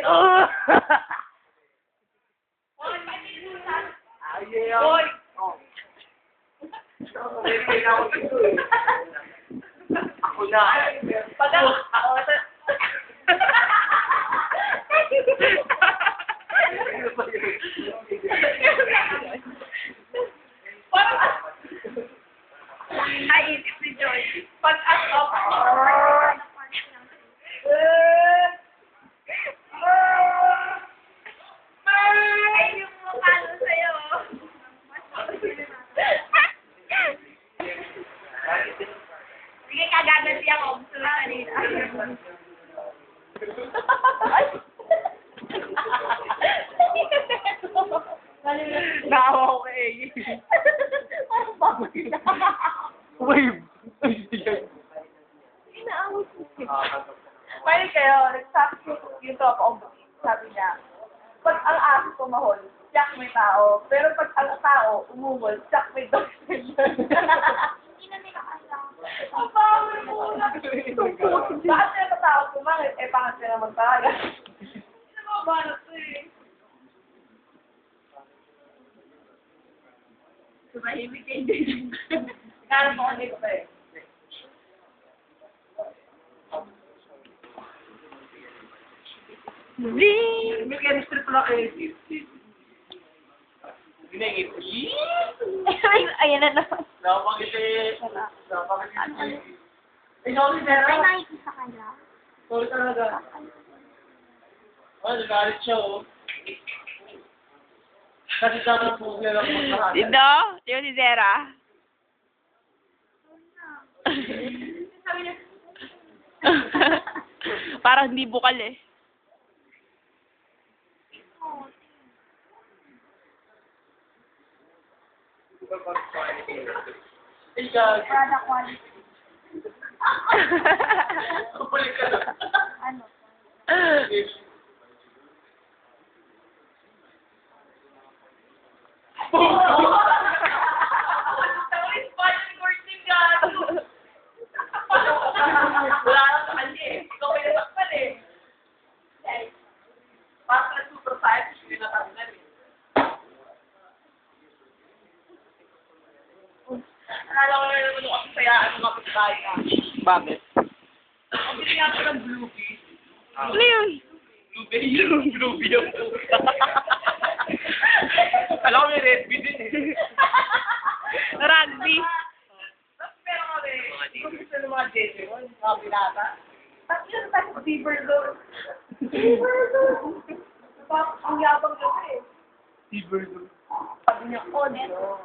Oh! Hoy! Ako na. Pag ako, naisip si Joy. Pag ako, ay, yung mukha nun sa'yo. Sige, kagagan siya ako. Gusto na kanina. Naawa ko eh. Parang baboy na. Wave. Inaawit mo siya. Pwede kayo, nagsabi yung tropa ko, sabi niya, pag ang aso tumahol, siyak may tao. Pero pag ang tao umungol, siyak may dog. Hindi na nila alam. Ang bawal mo na. Bakit sila matawag kumangit? Eh, pangat sila magtaga. Hindi na mababanat to eh. Tumahimik kayo din. Kala mo ko dito pa eh. Zing! May chemistry pala kayo. Ginagit. Ayan na naman. Napakiti. Napakiti. Eh, sorry, May Vera. nakikita ka lang. Sorry talaga. Oh, nagalit siya, oh. Kasi sana po nila lang magkaraan. Dito? Yung si Zera? Sabi niya, Parang hindi bukal eh. Ikaw. Prada quality. Kapalik ka na. Ano? Wala lang sa kanya eh. Ikaw may nasakpan eh. Parang na super science, hindi natanggal eh. Alala ko na naman yung kasayaan ng mga pagkain ah. Bakit? Ang binigyan ko ng blueberry. Ano yun? Blueberry yung puta. Alam ko may red bee din eh. Rugby. Tapos meron kami, kung gusto ng mga Digimon, mga binata. Tapos yun tayo sa Beaver Zone. Beaver Zone! Tapos ang yabang nyo eh. Silver. Sabi niya, oh, no.